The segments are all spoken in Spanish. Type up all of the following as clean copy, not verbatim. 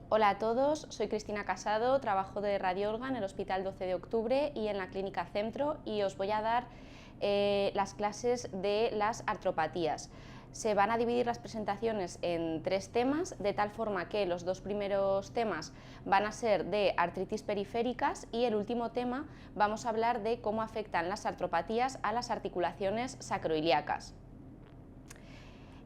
Hola a todos, soy Cristina Casado, trabajo de radióloga en el Hospital 12 de Octubre y en la Clínica Centro, y os voy a dar las clases de las artropatías. Se van a dividir las presentaciones en 3 temas, de tal forma que los 2 primeros temas van a ser de artritis periféricas y el último tema vamos a hablar de cómo afectan las artropatías a las articulaciones sacroiliacas.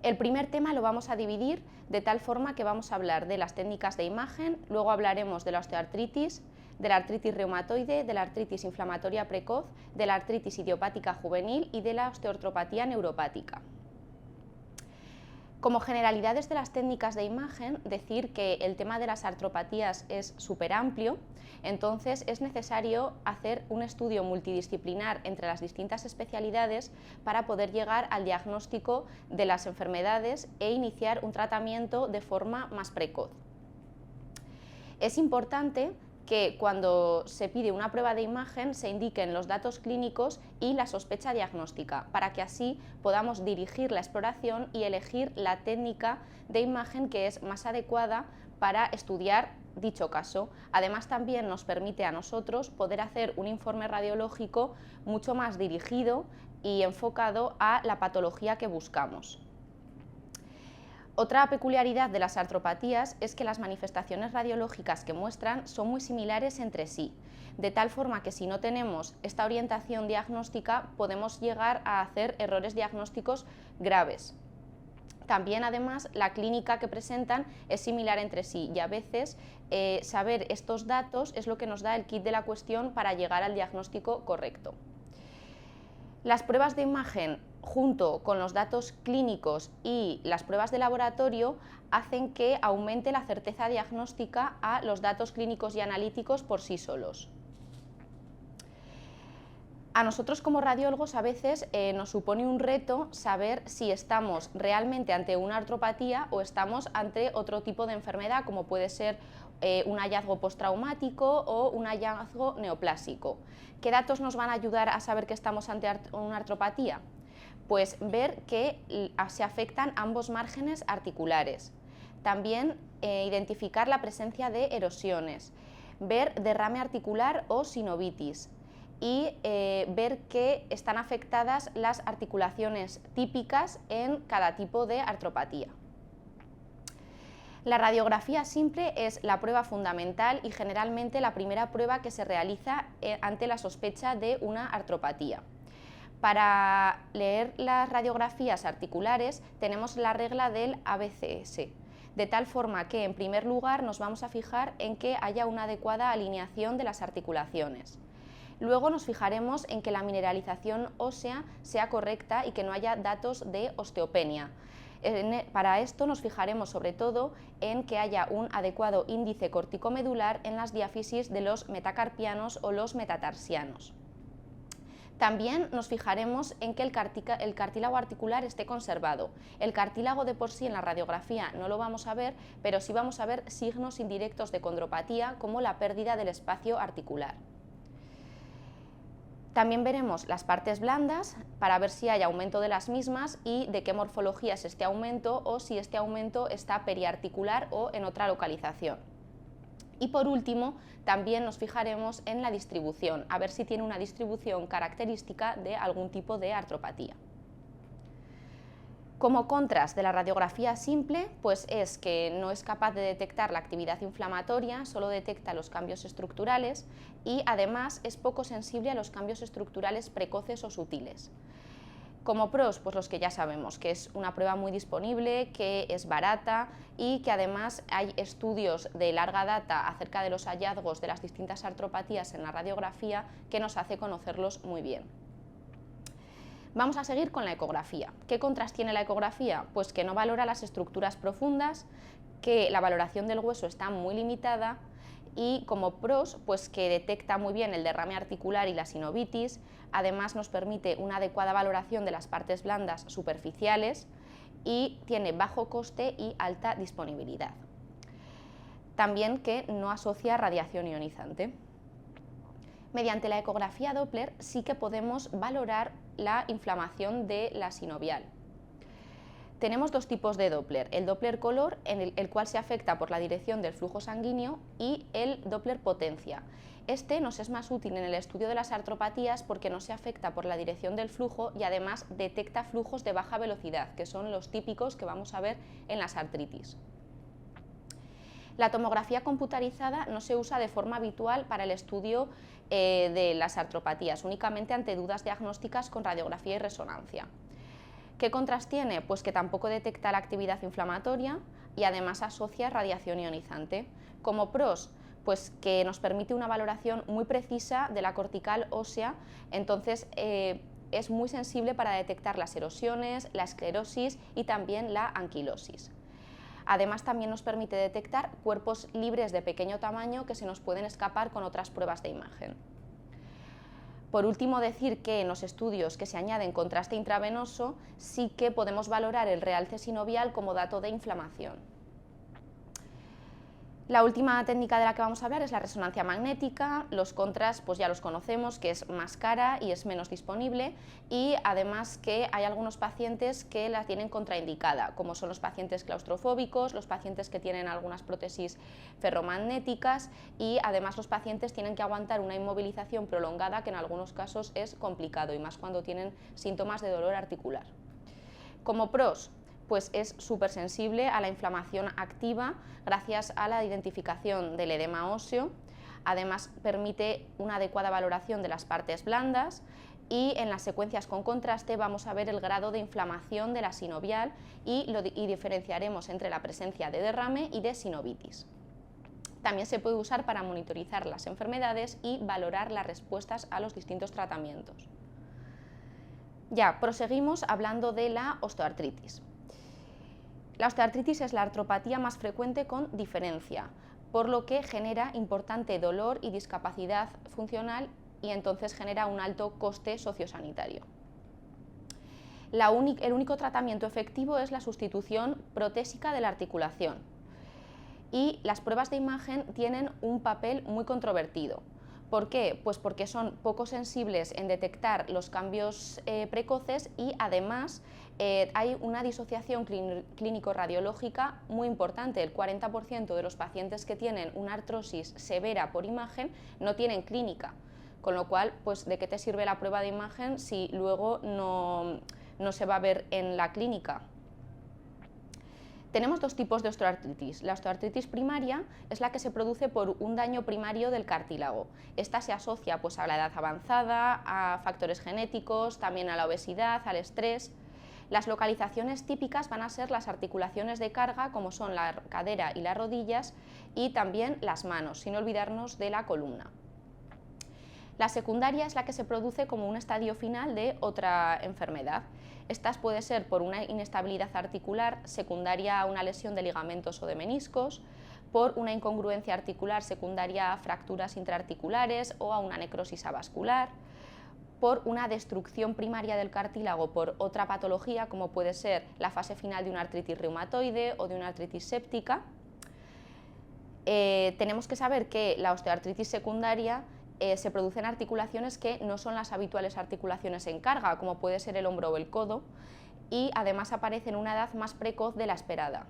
El primer tema lo vamos a dividir de tal forma que vamos a hablar de las técnicas de imagen, luego hablaremos de la osteoartritis, de la artritis reumatoide, de la artritis inflamatoria precoz, de la artritis idiopática juvenil y de la osteoartropatía neuropática. Como generalidades de las técnicas de imagen, decir que el tema de las artropatías es súper amplio, entonces es necesario hacer un estudio multidisciplinar entre las distintas especialidades para poder llegar al diagnóstico de las enfermedades e iniciar un tratamiento de forma más precoz. Es importante que cuando se pide una prueba de imagen se indiquen los datos clínicos y la sospecha diagnóstica, para que así podamos dirigir la exploración y elegir la técnica de imagen que es más adecuada para estudiar dicho caso. Además, también nos permite a nosotros poder hacer un informe radiológico mucho más dirigido y enfocado a la patología que buscamos. Otra peculiaridad de las artropatías es que las manifestaciones radiológicas que muestran son muy similares entre sí, de tal forma que si no tenemos esta orientación diagnóstica podemos llegar a hacer errores diagnósticos graves. También, además, la clínica que presentan es similar entre sí y a veces saber estos datos es lo que nos da el kit de la cuestión para llegar al diagnóstico correcto. Las pruebas de imagen, junto con los datos clínicos y las pruebas de laboratorio, hacen que aumente la certeza diagnóstica a los datos clínicos y analíticos por sí solos. A nosotros como radiólogos a veces nos supone un reto saber si estamos realmente ante una artropatía o estamos ante otro tipo de enfermedad, como puede ser un hallazgo postraumático o un hallazgo neoplásico. ¿Qué datos nos van a ayudar a saber que estamos ante una artropatía? Pues ver que se afectan ambos márgenes articulares. También identificar la presencia de erosiones, ver derrame articular o sinovitis y ver que están afectadas las articulaciones típicas en cada tipo de artropatía. La radiografía simple es la prueba fundamental y generalmente la primera prueba que se realiza ante la sospecha de una artropatía. Para leer las radiografías articulares tenemos la regla del ABCS, de tal forma que en primer lugar nos vamos a fijar en que haya una adecuada alineación de las articulaciones. Luego nos fijaremos en que la mineralización ósea sea correcta y que no haya datos de osteopenia. Para esto nos fijaremos sobre todo en que haya un adecuado índice corticomedular en las diáfisis de los metacarpianos o los metatarsianos. También nos fijaremos en que el cartílago articular esté conservado. El cartílago de por sí en la radiografía no lo vamos a ver, pero sí vamos a ver signos indirectos de condropatía como la pérdida del espacio articular. También veremos las partes blandas para ver si hay aumento de las mismas y de qué morfología es este aumento o si este aumento está periarticular o en otra localización. Y por último, también nos fijaremos en la distribución, a ver si tiene una distribución característica de algún tipo de artropatía. Como contras de la radiografía simple, pues es que no es capaz de detectar la actividad inflamatoria, solo detecta los cambios estructurales y además es poco sensible a los cambios estructurales precoces o sutiles. Como pros, pues los que ya sabemos, que es una prueba muy disponible, que es barata y que además hay estudios de larga data acerca de los hallazgos de las distintas artropatías en la radiografía que nos hace conocerlos muy bien. Vamos a seguir con la ecografía. ¿Qué contras tiene la ecografía? Pues que no valora las estructuras profundas, que la valoración del hueso está muy limitada y como pros, pues que detecta muy bien el derrame articular y la sinovitis, además nos permite una adecuada valoración de las partes blandas superficiales y tiene bajo coste y alta disponibilidad. También que no asocia radiación ionizante. Mediante la ecografía Doppler sí que podemos valorar la inflamación de la sinovial. Tenemos dos tipos de Doppler, el Doppler color, en el cual se afecta por la dirección del flujo sanguíneo, y el Doppler potencia. Este nos es más útil en el estudio de las artropatías porque no se afecta por la dirección del flujo y además detecta flujos de baja velocidad, que son los típicos que vamos a ver en las artritis. La tomografía computarizada no se usa de forma habitual para el estudio de las artropatías, únicamente ante dudas diagnósticas con radiografía y resonancia. ¿Qué contras tiene? Pues que tampoco detecta la actividad inflamatoria y además asocia radiación ionizante. Como pros, pues que nos permite una valoración muy precisa de la cortical ósea, entonces es muy sensible para detectar las erosiones, la esclerosis y también la anquilosis. Además, también nos permite detectar cuerpos libres de pequeño tamaño que se nos pueden escapar con otras pruebas de imagen. Por último, decir que en los estudios que se añaden contraste intravenoso sí que podemos valorar el realce sinovial como dato de inflamación. La última técnica de la que vamos a hablar es la resonancia magnética. Los contras pues ya los conocemos, que es más cara y es menos disponible, y además que hay algunos pacientes que la tienen contraindicada, como son los pacientes claustrofóbicos, los pacientes que tienen algunas prótesis ferromagnéticas, y además los pacientes tienen que aguantar una inmovilización prolongada, que en algunos casos es complicado, y más cuando tienen síntomas de dolor articular. Como pros, pues es súper sensible a la inflamación activa gracias a la identificación del edema óseo. Además, permite una adecuada valoración de las partes blandas, y en las secuencias con contraste vamos a ver el grado de inflamación de la sinovial y diferenciaremos entre la presencia de derrame y de sinovitis. También se puede usar para monitorizar las enfermedades y valorar las respuestas a los distintos tratamientos. Ya, proseguimos hablando de la osteoartritis. La osteoartritis es la artropatía más frecuente con diferencia, por lo que genera importante dolor y discapacidad funcional, y entonces genera un alto coste sociosanitario. El único tratamiento efectivo es la sustitución protésica de la articulación, y las pruebas de imagen tienen un papel muy controvertido. ¿Por qué? Pues porque son poco sensibles en detectar los cambios precoces, y además hay una disociación clínico-radiológica muy importante. El 40% de los pacientes que tienen una artrosis severa por imagen no tienen clínica, con lo cual, pues, ¿de qué te sirve la prueba de imagen si luego no se va a ver en la clínica? Tenemos dos tipos de osteoartritis. La osteoartritis primaria es la que se produce por un daño primario del cartílago. Esta se asocia pues a la edad avanzada, a factores genéticos, también a la obesidad, al estrés. Las localizaciones típicas van a ser las articulaciones de carga, como son la cadera y las rodillas, y también las manos, sin olvidarnos de la columna. La secundaria es la que se produce como un estadio final de otra enfermedad. Estas puede ser por una inestabilidad articular secundaria a una lesión de ligamentos o de meniscos, por una incongruencia articular secundaria a fracturas intraarticulares o a una necrosis avascular, por una destrucción primaria del cartílago por otra patología, como puede ser la fase final de una artritis reumatoide o de una artritis séptica. Tenemos que saber que la osteoartritis secundaria se producen articulaciones que no son las habituales articulaciones en carga, como puede ser el hombro o el codo, y además aparece en una edad más precoz de la esperada.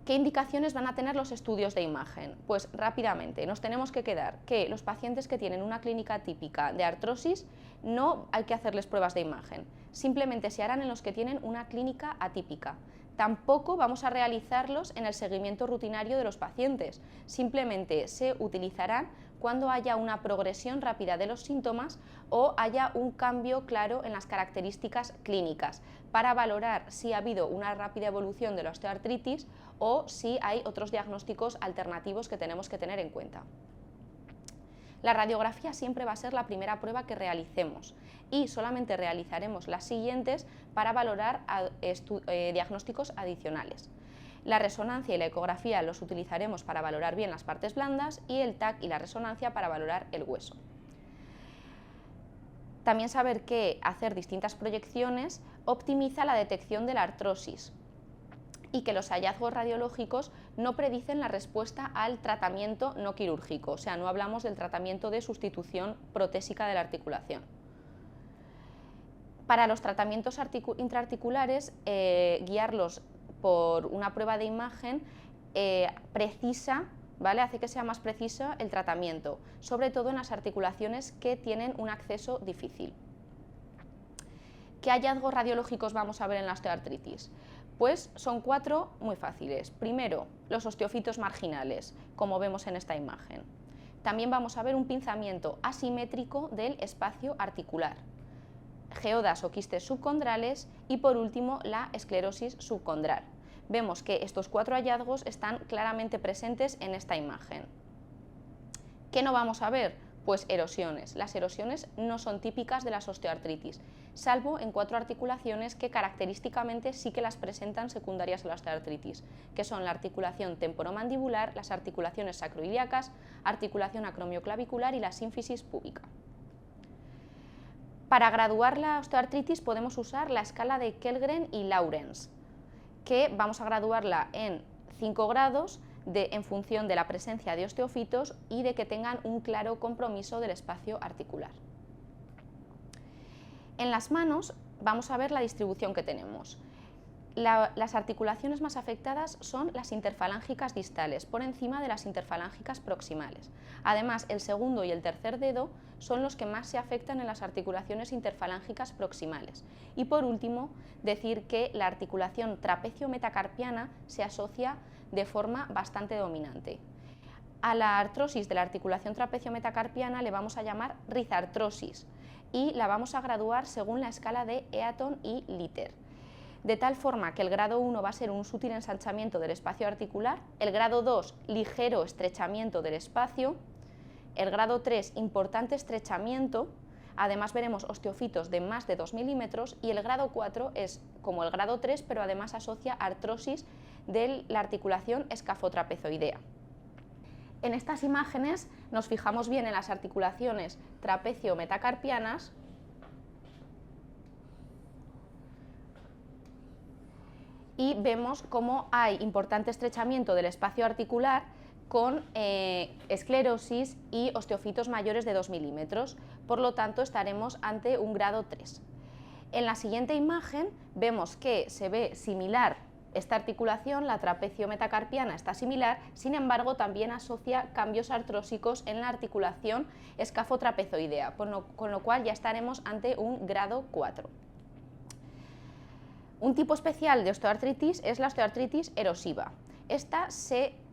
¿Qué indicaciones van a tener los estudios de imagen? Pues rápidamente nos tenemos que quedar que los pacientes que tienen una clínica típica de artrosis no hay que hacerles pruebas de imagen, simplemente se harán en los que tienen una clínica atípica. Tampoco vamos a realizarlos en el seguimiento rutinario de los pacientes, simplemente se utilizarán cuando haya una progresión rápida de los síntomas o haya un cambio claro en las características clínicas, para valorar si ha habido una rápida evolución de la osteoartritis o si hay otros diagnósticos alternativos que tenemos que tener en cuenta. La radiografía siempre va a ser la primera prueba que realicemos, y solamente realizaremos las siguientes para valorar diagnósticos adicionales. La resonancia y la ecografía los utilizaremos para valorar bien las partes blandas, y el TAC y la resonancia para valorar el hueso. También saber que hacer distintas proyecciones optimiza la detección de la artrosis, y que los hallazgos radiológicos no predicen la respuesta al tratamiento no quirúrgico, o sea, no hablamos del tratamiento de sustitución protésica de la articulación. Para los tratamientos intraarticulares, guiarlos por una prueba de imagen precisa, ¿vale? Hace que sea más preciso el tratamiento, sobre todo en las articulaciones que tienen un acceso difícil. ¿Qué hallazgos radiológicos vamos a ver en la osteoartritis? Pues son 4 muy fáciles. Primero, los osteofitos marginales, como vemos en esta imagen. También vamos a ver un pinzamiento asimétrico del espacio articular, geodas o quistes subcondrales y, por último, la esclerosis subcondral. Vemos que estos 4 hallazgos están claramente presentes en esta imagen. ¿Qué no vamos a ver? Pues erosiones. Las erosiones no son típicas de las osteoartritis, salvo en 4 articulaciones que característicamente sí que las presentan secundarias a la osteoartritis, que son la articulación temporomandibular, las articulaciones sacroiliacas, articulación acromioclavicular y la sínfisis púbica. Para graduar la osteoartritis podemos usar la escala de Kellgren y Lawrence, que vamos a graduarla en 5 grados en función de la presencia de osteofitos y de que tengan un claro compromiso del espacio articular. En las manos vamos a ver la distribución que tenemos. Las articulaciones más afectadas son las interfalángicas distales, por encima de las interfalángicas proximales. Además, el segundo y el tercer dedo son los que más se afectan en las articulaciones interfalángicas proximales. Y por último, decir que la articulación trapecio-metacarpiana se asocia de forma bastante dominante. A la artrosis de la articulación trapecio-metacarpiana le vamos a llamar rizartrosis y la vamos a graduar según la escala de Eaton y Litter, de tal forma que el grado 1 va a ser un sutil ensanchamiento del espacio articular, el grado 2 ligero estrechamiento del espacio, el grado 3 importante estrechamiento, además veremos osteofitos de más de 2 milímetros, y el grado 4 es como el grado 3, pero además asocia artrosis de la articulación escafotrapezoidea. En estas imágenes nos fijamos bien en las articulaciones trapecio-metacarpianas y vemos cómo hay importante estrechamiento del espacio articular con esclerosis y osteofitos mayores de 2 milímetros, por lo tanto estaremos ante un grado 3. En la siguiente imagen vemos que se ve similar esta articulación, la trapecio-metacarpiana está similar, sin embargo también asocia cambios artrósicos en la articulación escafotrapezoidea, con lo cual ya estaremos ante un grado 4. Un tipo especial de osteoartritis es la osteoartritis erosiva. Esta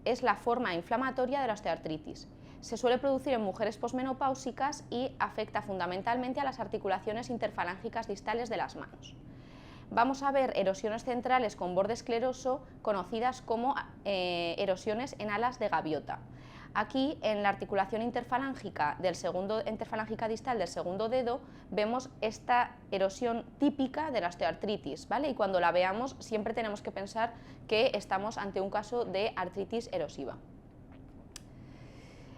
es la forma inflamatoria de la osteoartritis. Se suele producir en mujeres posmenopáusicas y afecta fundamentalmente a las articulaciones interfalángicas distales de las manos. Vamos a ver erosiones centrales con borde escleroso, conocidas como erosiones en alas de gaviota. Aquí, en la articulación interfalángica distal del segundo dedo, vemos esta erosión típica de la osteoartritis, ¿vale? Y cuando la veamos siempre tenemos que pensar que estamos ante un caso de artritis erosiva.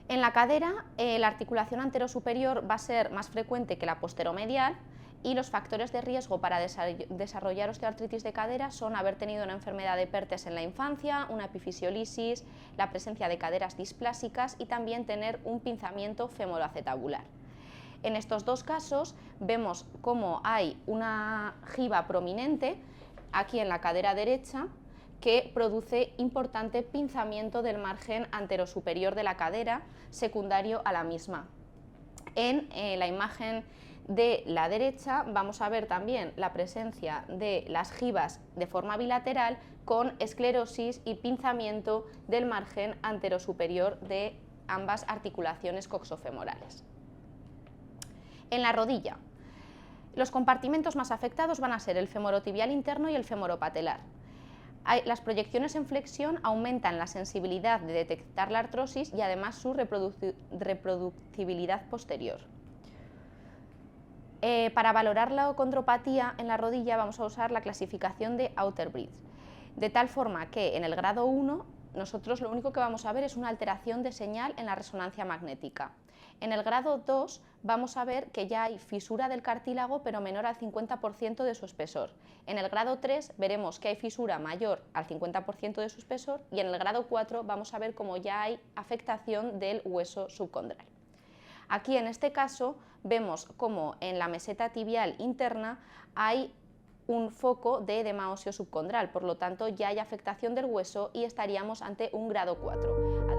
En la cadera, la articulación anterosuperior va a ser más frecuente que la posteromedial, y los factores de riesgo para desarrollar osteoartritis de cadera son haber tenido una enfermedad de Perthes en la infancia, una epifisiolisis, la presencia de caderas displásicas y también tener un pinzamiento femoroacetabular. En estos dos casos vemos cómo hay una giba prominente aquí en la cadera derecha que produce importante pinzamiento del margen anterosuperior de la cadera, secundario a la misma. En la imagen de la derecha vamos a ver también la presencia de las gibas de forma bilateral con esclerosis y pinzamiento del margen anterosuperior de ambas articulaciones coxofemorales. En la rodilla, los compartimentos más afectados van a ser el femorotibial interno y el femoropatelar. Las proyecciones en flexión aumentan la sensibilidad de detectar la artrosis y además su reproducibilidad posterior. Para valorar la condropatía en la rodilla vamos a usar la clasificación de Outerbridge, de tal forma que en el grado 1 nosotros lo único que vamos a ver es una alteración de señal en la resonancia magnética. En el grado 2 vamos a ver que ya hay fisura del cartílago pero menor al 50% de su espesor. En el grado 3 veremos que hay fisura mayor al 50% de su espesor y en el grado 4 vamos a ver cómo ya hay afectación del hueso subcondral. Aquí en este caso vemos como en la meseta tibial interna hay un foco de edema óseo subcondral, por lo tanto ya hay afectación del hueso y estaríamos ante un grado 4.